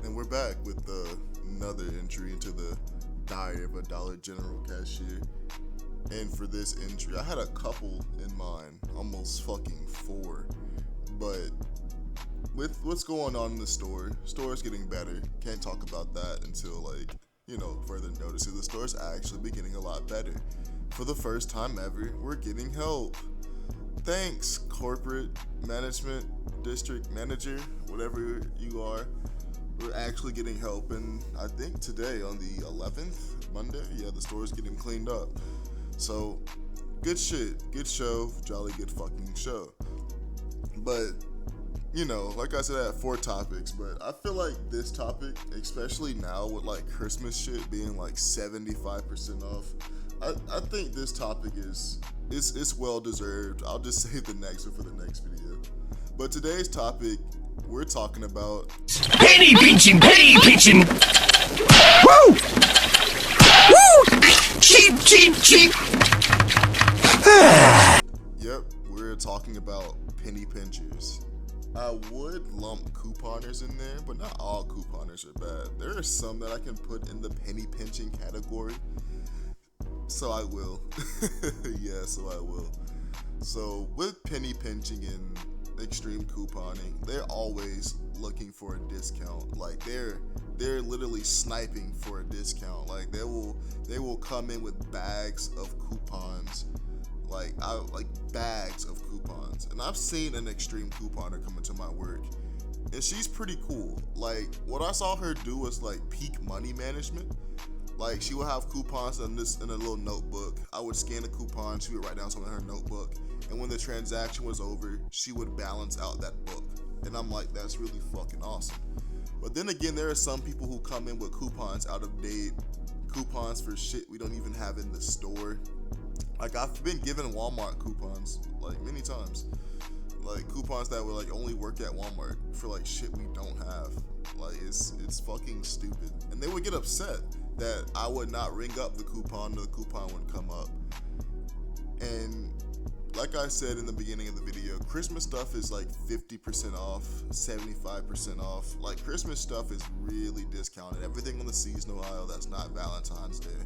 And we're back with another entry into the Diary of a Dollar General Cashier. And for this entry, I had a couple in mind, almost fucking 4. But with what's going on in the store's getting better. Can't talk about that until further notice. The store's actually be getting a lot better. For the first time ever, we're getting help. Thanks, corporate management, district manager, whatever you are. We're actually getting help, and I think today on the 11th, Monday, the store's getting cleaned up. So, good shit, good show, jolly good fucking show. But, like I said, I had 4 topics, but I feel like this topic, especially now with Christmas shit being 75% off, I think this topic is well deserved. I'll just save the next one for the next video. But today's topic, we're talking about penny pinching. Woo! Woo! Cheap. Yep, we're talking about penny pinchers. I would lump couponers in there, but not all couponers are bad. There are some that I can put in the penny pinching category. So I will. So I will. So with penny pinching and extreme couponing, they're always looking for a discount. They're literally sniping for a discount. They will come in with bags of coupons. Bags of coupons. And I've seen an extreme couponer come into my work, and she's pretty cool. What I saw her do was peak money management. She would have coupons in a little notebook. I would scan the coupon, she would write down something in her notebook, and when the transaction was over, she would balance out that book. And I'm like, that's really fucking awesome. But then again, there are some people who come in with coupons out of date, coupons for shit we don't even have in the store. I've been given Walmart coupons many times. Coupons that would only work at Walmart for shit we don't have. It's fucking stupid. And they would get upset that I would not ring up the coupon or the coupon wouldn't come up. And like I said in the beginning of the video, Christmas stuff is 50% off, 75% off. Christmas stuff is really discounted. Everything on the seasonal aisle that's not Valentine's Day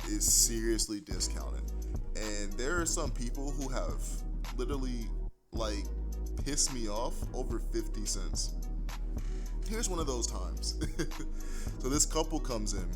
is seriously discounted. And there are some people who have literally pissed me off over 50 cents. Here's one of those times. So this couple comes in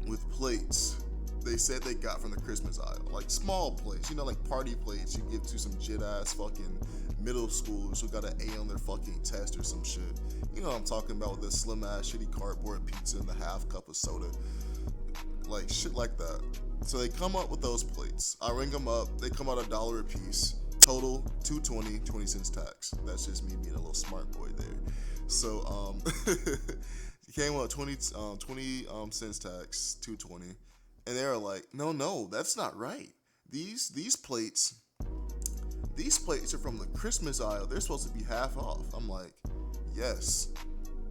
with plates they said they got from the Christmas aisle, small plates, party plates you give to some jit ass fucking middle schoolers who got an A on their fucking test or some shit. You know what I'm talking about, with this slim ass shitty cardboard pizza and the half cup of soda, shit like that. So they come up with those plates. I ring them up. They come out $1 a piece. Total $2.20, 20 cents tax. That's just me being a little smart boy there. So it came out 20 cents tax, $2.20, and they were like, no, that's not right. These plates are from the Christmas aisle. They're supposed to be half off. I'm like, yes,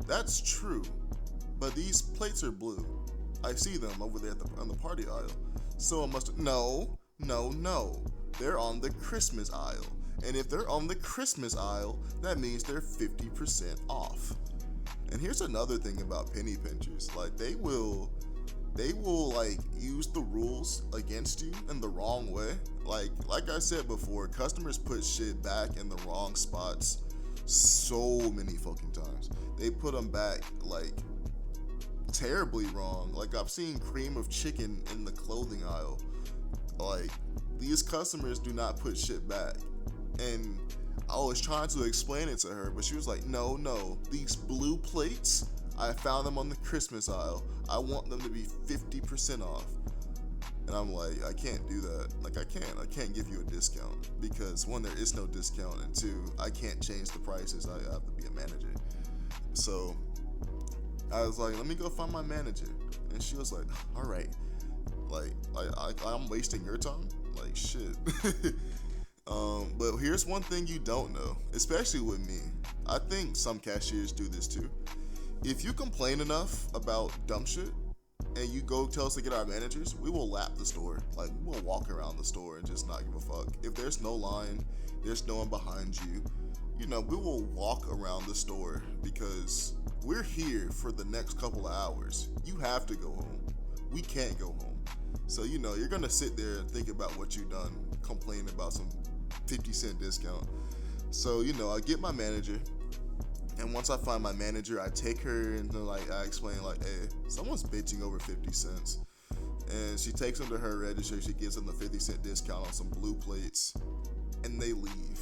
that's true, but these plates are blue. I see them over there on the party aisle. Someone must. No. They're on the Christmas aisle. And if they're on the Christmas aisle, that means they're 50% off. And here's another thing about penny pinchers. They will use the rules against you in the wrong way. Like I said before, customers put shit back in the wrong spots so many fucking times. They put them back terribly wrong. I've seen cream of chicken in the clothing aisle. These customers do not put shit back. And I was trying to explain it to her, but she was like, no, these blue plates, I found them on the Christmas aisle. I want them to be 50% off. And I'm like, I can't do that. I can't give you a discount, because 1, there is no discount, and 2, I can't change the prices. I have to be a manager. So I was like, let me go find my manager. And she was like, all right. I'm wasting your time? Shit. But here's one thing you don't know, especially with me. I think some cashiers do this too. If you complain enough about dumb shit and you go tell us to get our managers, we will lap the store. We will walk around the store and just not give a fuck. If there's no line, there's no one behind you, we will walk around the store because we're here for the next couple of hours. You have to go home. We can't go home. So, you're gonna sit there and think about what you've done, complain about some 50-cent discount. So, I get my manager, and once I find my manager, I take her and I explain hey, someone's bitching over 50 cents. And she takes them to her register, she gives them the 50-cent discount on some blue plates, and they leave.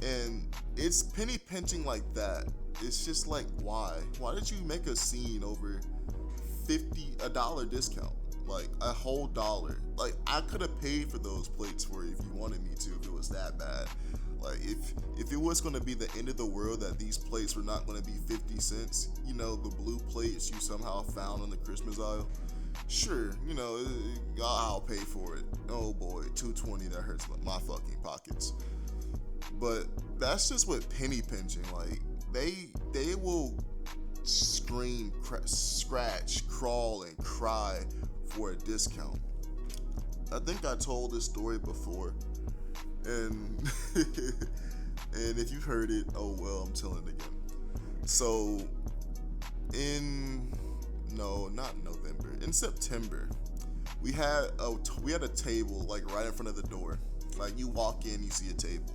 And it's penny pinching like that. It's just like, why? Why did you make a scene over $1 discount? Like a whole dollar. Like, I could have paid for those plates for you if you wanted me to, if it was that bad. Like, if it was going to be the end of the world that these plates were not going to be 50 cents, the blue plates you somehow found in the Christmas aisle, sure, I'll pay for it. Oh boy, $2.20, that hurts my fucking pockets. But that's just what penny pinching, like, they will scream, scratch, crawl, and cry for a discount. I think I told this story before, and and if you've heard it, oh well, I'm telling it again. So not November, in September, we had a table like right in front of the door. Like, you walk in, you see a table.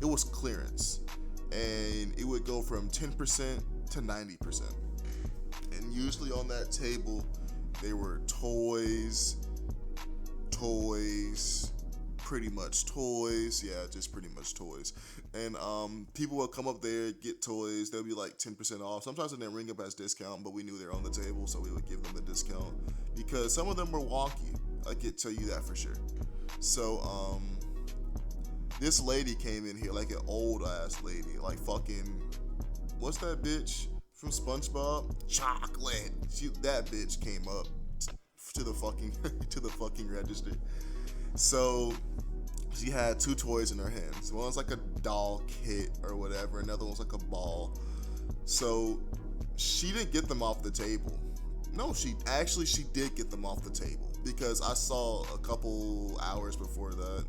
It was clearance, and it would go from 10% to 90%. And usually on that table, there were toys, pretty much toys. Yeah, just pretty much toys. And people would come up there, get toys. They'll be like 10% off. Sometimes it didn't ring up as discount, but we knew they were on the table, so we would give them the discount because some of them were wonky. I can tell you that for sure. So this lady came in here, like an old ass lady, like fucking, what's that bitch from SpongeBob? Chocolate. That bitch came up to the fucking register. So she had two toys in her hands. One was like a doll kit or whatever. Another one's like a ball. So she didn't get them off the table. No, she did get them off the table, because I saw a couple hours before that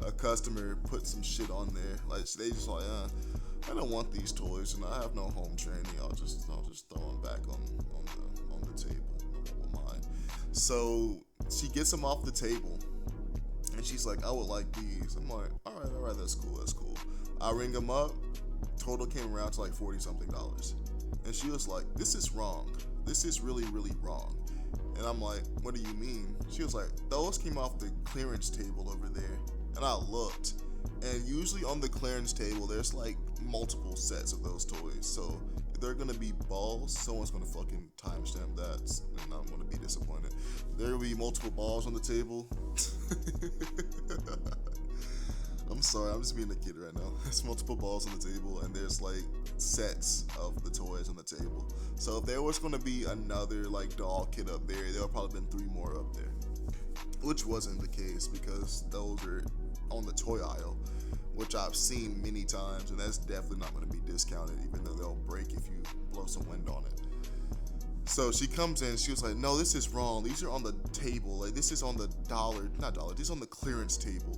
a customer put some shit on there. Like, they just like, I don't want these toys, and I have no home training. I'll just throw them back on the table. I won't mind. So she gets them off the table, and she's like, I would like these. I'm like, all right, that's cool. I ring them up. Total came around to like $40-something. And she was like, this is wrong. This is really, really wrong. And I'm like, what do you mean? She was like, those came off the clearance table over there. And I looked, and usually on the clearance table, there's like multiple sets of those toys. So if they're gonna be balls, someone's gonna fucking timestamp that, and I'm gonna be disappointed. There will be multiple balls on the table. I'm sorry, I'm just being a kid right now. There's multiple balls on the table, and there's like sets of the toys on the table. So if there was gonna be another like doll kit up there would probably been 3 more up there. Which wasn't the case, because those are on the toy aisle, which I've seen many times, and that's definitely not going to be discounted, even though they'll break if you blow some wind on it. So she comes in, she was like, no, this is wrong. These are on the table. Like, this is on the this is on the clearance table.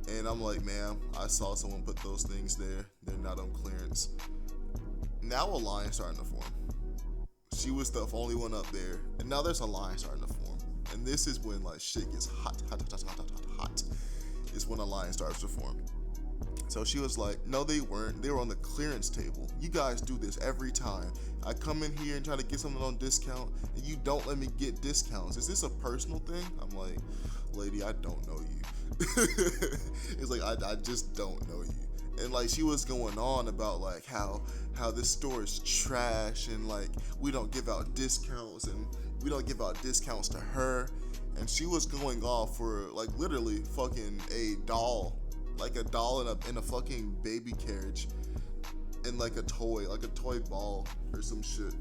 And I'm like, ma'am, I saw someone put those things there. They're not on clearance. Now a line starting to form. She was the only one up there, and now there's a line starting to form. And this is when like shit gets hot. It's when a line starts to form. So she was like, no, they weren't. They were on the clearance table. You guys do this every time. I come in here and try to get something on discount, and you don't let me get discounts. Is this a personal thing? I'm like, lady, I don't know you. It's like, I just don't know you. And like, she was going on about like how this store is trash, and like, we don't give out discounts, and we don't give out discounts to her. And she was going off for like literally fucking a doll, like a doll in a fucking baby carriage, and like a toy ball or some shit.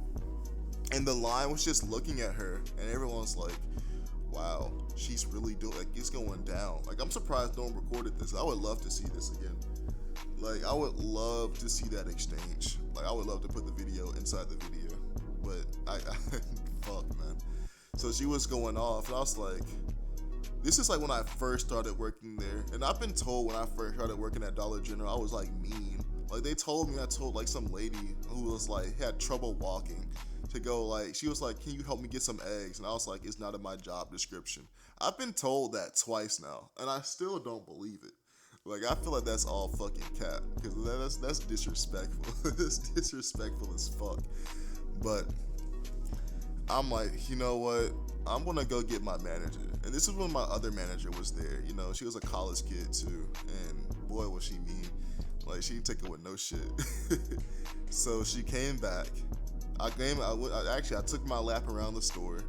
And the line was just looking at her, and everyone's like, wow, she's really doing, like, it's going down. Like, I'm surprised no one recorded this. I would love to see this again. Like, I would love to see that exchange. Like, I would love to put the video inside the video, but I fuck, man. So she was going off, and I was like, This is like when I first started working there, and I've been told when I first started working at Dollar General, I was like mean. Like they told me, I told like some lady who was like had trouble walking to go like, she was like, can you help me get some eggs? And I was like, it's not in my job description. I've been told that twice now, and I still don't believe it. Like I feel like that's all fucking cap, because that's disrespectful. It's disrespectful as fuck. But I'm like, you know what? I'm gonna go get my manager. And this is when my other manager was there. You know, she was a college kid too, and boy was she mean. Like she didn't take it with no shit. So she came back. I took my lap around the store,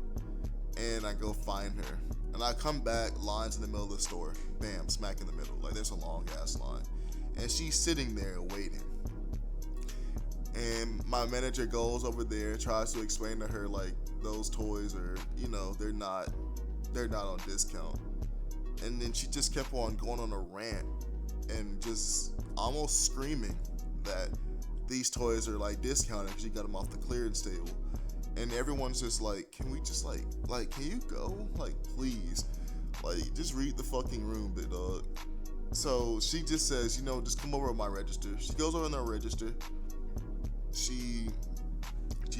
and I go find her. And I come back, lines in the middle of the store. Bam, smack in the middle. Like there's a long ass line. And she's sitting there waiting. And my manager goes over there, tries to explain to her like those toys are, you know, they're not on discount. And then she just kept on going on a rant and just almost screaming that these toys are like discounted because she got them off the clearance table. And everyone's just like, can we just like, can you go? Like, please. Like, just read the fucking room, big dog. So she just says, you know, just come over to my register. She goes over in the register. She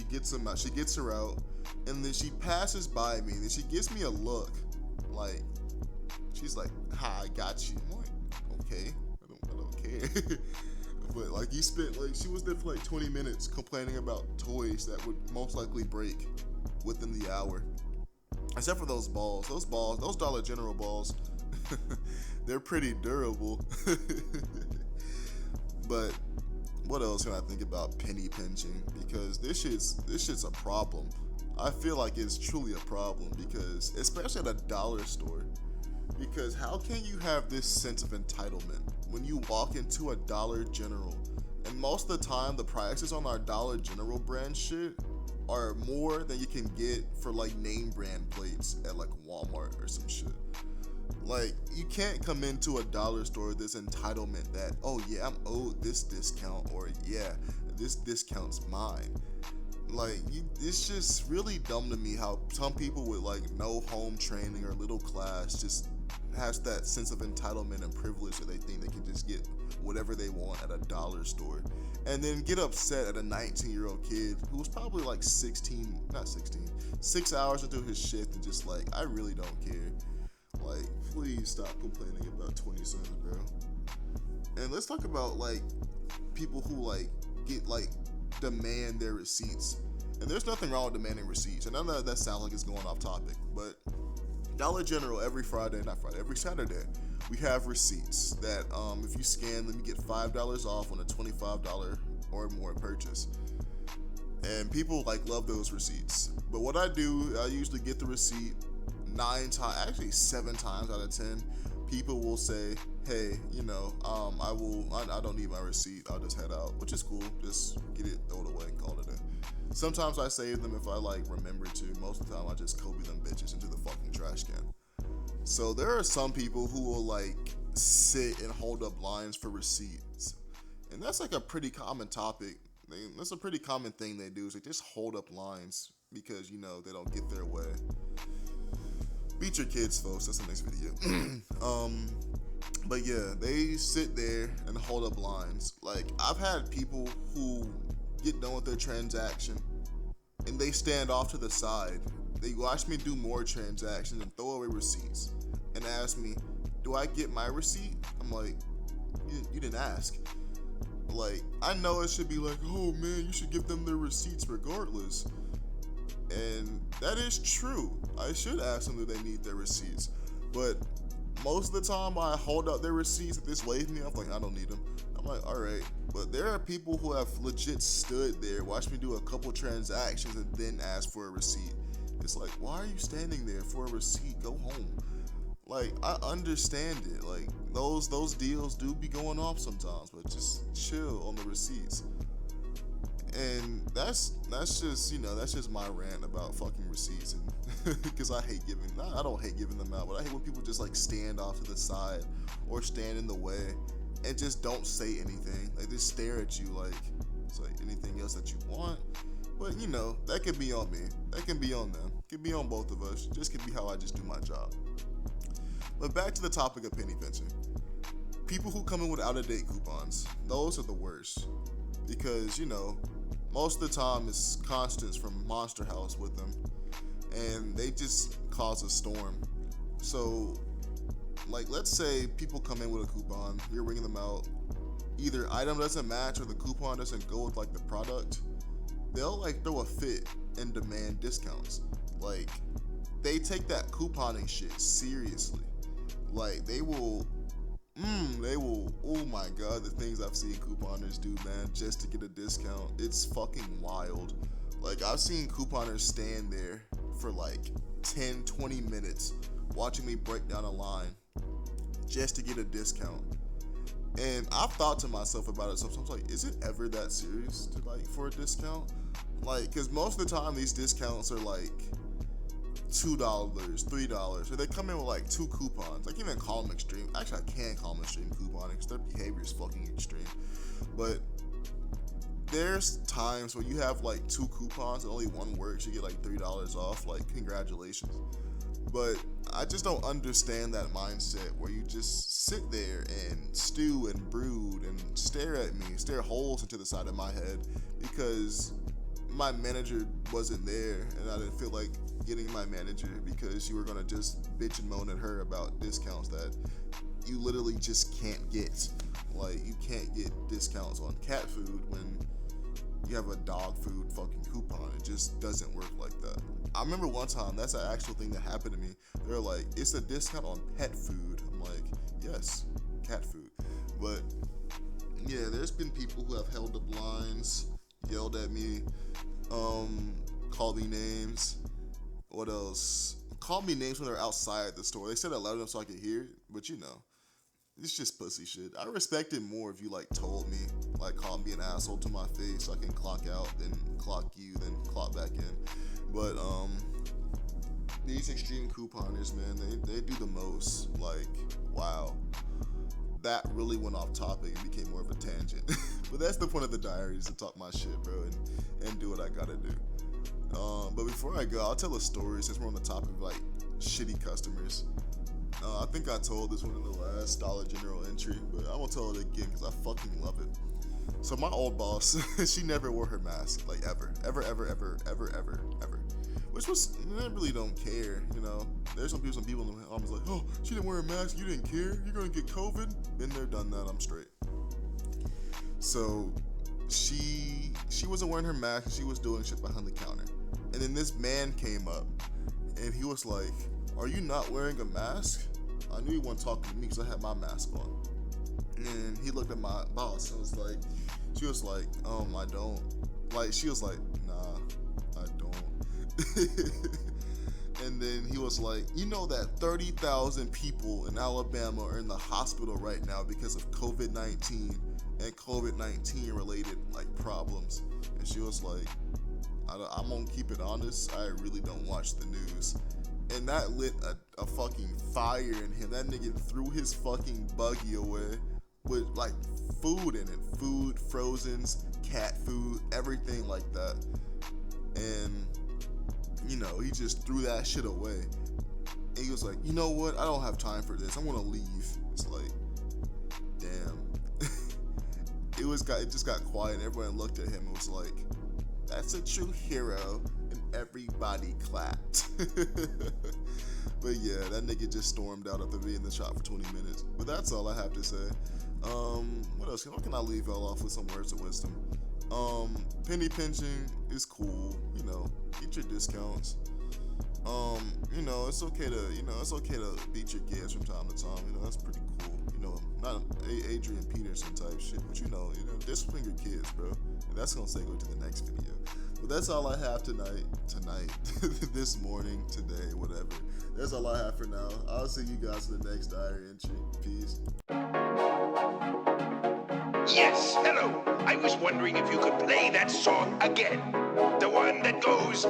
gets him out. She gets her out. And then she passes by me. And then she gives me a look. Like, she's like, hi, I got you. I'm like, okay. I don't care. But like you spent like she was there for like 20 minutes complaining about toys that would most likely break within the hour. Except for those balls. Those Dollar General balls, they're pretty durable. But what else can I think about penny pinching? Because this shit's a problem. I feel like it's truly a problem because, especially at a dollar store, because how can you have this sense of entitlement when you walk into a Dollar General and most of the time the prices on our Dollar General brand shit are more than you can get for like name brand plates at like Walmart or some shit. Like, you can't come into a dollar store with this entitlement that, oh yeah, I'm owed this discount, or yeah, this discount's mine. Like, it's just really dumb to me how some people with like no home training or little class just has that sense of entitlement and privilege that they think they can just get whatever they want at a dollar store, and then get upset at a 19-year-old kid who was probably like 6 hours into his shift and just like, I really don't care. Like, please stop complaining about 20 cents, bro. And let's talk about like people who like get like demand their receipts. And there's nothing wrong with demanding receipts. And I know that sounds like it's going off topic, but Dollar General every Saturday, we have receipts that if you scan them, you get $5 off on a $25 or more purchase. And people like love those receipts. But what I do, I usually get the receipt 7 times out of 10. People will say, hey, you know, I don't need my receipt, I'll just head out, which is cool. Just get it, throw it away, and call it a day. Sometimes I save them if I like remember to. Most of the time I just Kobe them bitches into the fucking trash can. So there are some people who will like sit and hold up lines for receipts. And that's like a pretty common topic. That's a pretty common thing they do, is they just hold up lines because, you know, they don't get their way. Beat your kids, folks. That's the next video. But yeah, they sit there and hold up lines. Like, I've had people who get done with their transaction and they stand off to the side. They watch me do more transactions and throw away receipts and ask me, do I get my receipt? I'm like, you didn't ask. Like, I know it should be like, oh man, you should give them their receipts regardless. And that is true. I should ask them if they need their receipts. But most of the time I hold out their receipts and just wave me. I'm like, I don't need them. I'm like, all right. But there are people who have legit stood there, watched me do a couple transactions, and then ask for a receipt. It's like, why are you standing there for a receipt? Go home. Like, I understand it. Like, those deals do be going off sometimes, but just chill on the receipts. And that's just, you know, that's just my rant about fucking receipts. And because I don't hate giving them out, but I hate when people just like stand off to the side or stand in the way and just don't say anything. Like, just stare at you like it's like anything else that you want. But, you know, that could be on me. That can be on them. It could be on both of us. Just could be how I just do my job. But back to the topic of penny pinching. People who come in with out-of-date coupons, those are the worst. Because, most of the time it's Constance from Monster House with them. And they just cause a storm. So, let's say people come in with a coupon, you're ringing them out. Either item doesn't match or the coupon doesn't go with, the product. They'll, throw a fit and demand discounts. They take that couponing shit seriously. They will, oh my god, the things I've seen couponers do, man, just to get a discount. It's fucking wild. I've seen couponers stand there for 10, 20 minutes watching me break down a line just to get a discount. And I've thought to myself about it sometimes, is it ever that serious to for a discount? Because most of the time these discounts are $2, $3, or they come in with 2 coupons. I can't even call them extreme. Actually, I can call them extreme couponing because their behavior is fucking extreme. But there's times where you have 2 coupons and only one works, you get $3 off. Congratulations. But I just don't understand that mindset where you just sit there and stew and brood and stare holes into the side of my head because my manager wasn't there and I didn't feel like getting my manager because you were gonna just bitch and moan at her about discounts that you literally just can't get. You can't get discounts on cat food when you have a dog food fucking coupon. It just doesn't work like that. I remember one time, that's an actual thing that happened to me. They're like, it's a discount on pet food. I'm like, yes, cat food. But yeah, there's been people who have held up lines, yelled at me, called me names. What else? Called me names when they're outside the store. They said it loud enough so I could hear it, but it's just pussy shit. I respect it more if you told me, called me an asshole to my face so I can clock out, then clock you, then clock back in. But these extreme couponers, man, they do the most. Wow. That really went off topic and became more of a tangent. But that's the point of the diary, is to talk my shit, bro, and do what I gotta do. But before I go, I'll tell a story since we're on the topic of shitty customers. I think I told this one in the last Dollar General entry, but I won't tell it again because I fucking love it. So my old boss, she never wore her mask, ever. Which was, I really don't care, There's some people in the arms oh, she didn't wear a mask, you didn't care, you're gonna get COVID. Been there, done that, I'm straight. So she wasn't wearing her mask and she was doing shit behind the counter. And then this man came up and he was like, are you not wearing a mask? I knew he wasn't talking to me because I had my mask on. And he looked at my boss and she was like, I don't. She was like, nah, I don't. And then he was like, that 30,000 people in Alabama are in the hospital right now because of COVID-19 and COVID-19 related problems. And she was like, I'm gonna keep it honest, I really don't watch the news. And that lit a fucking fire in him. That nigga threw his fucking buggy away with food in it. Food, frozens, cat food, everything like that. And, he just threw that shit away. And he was like, you know what? I don't have time for this. I'm gonna leave. It's like, damn. It just got quiet and everyone looked at him and was like, that's a true hero. Everybody clapped. But yeah, that nigga just stormed out after being in the shop for 20 minutes. But that's all I have to say. What else? How can I leave y'all off with some words of wisdom? Penny pinching is cool, get your discounts. It's okay to beat your kids from time to time. That's pretty cool. Not Adrian Peterson type shit, but discipline your kids, bro. And that's gonna segue to the next video. But that's all I have tonight, this morning, today, whatever. That's all I have for now. I'll see you guys in the next diary entry. Peace. Yes, hello. I was wondering if you could play that song again. The one that goes...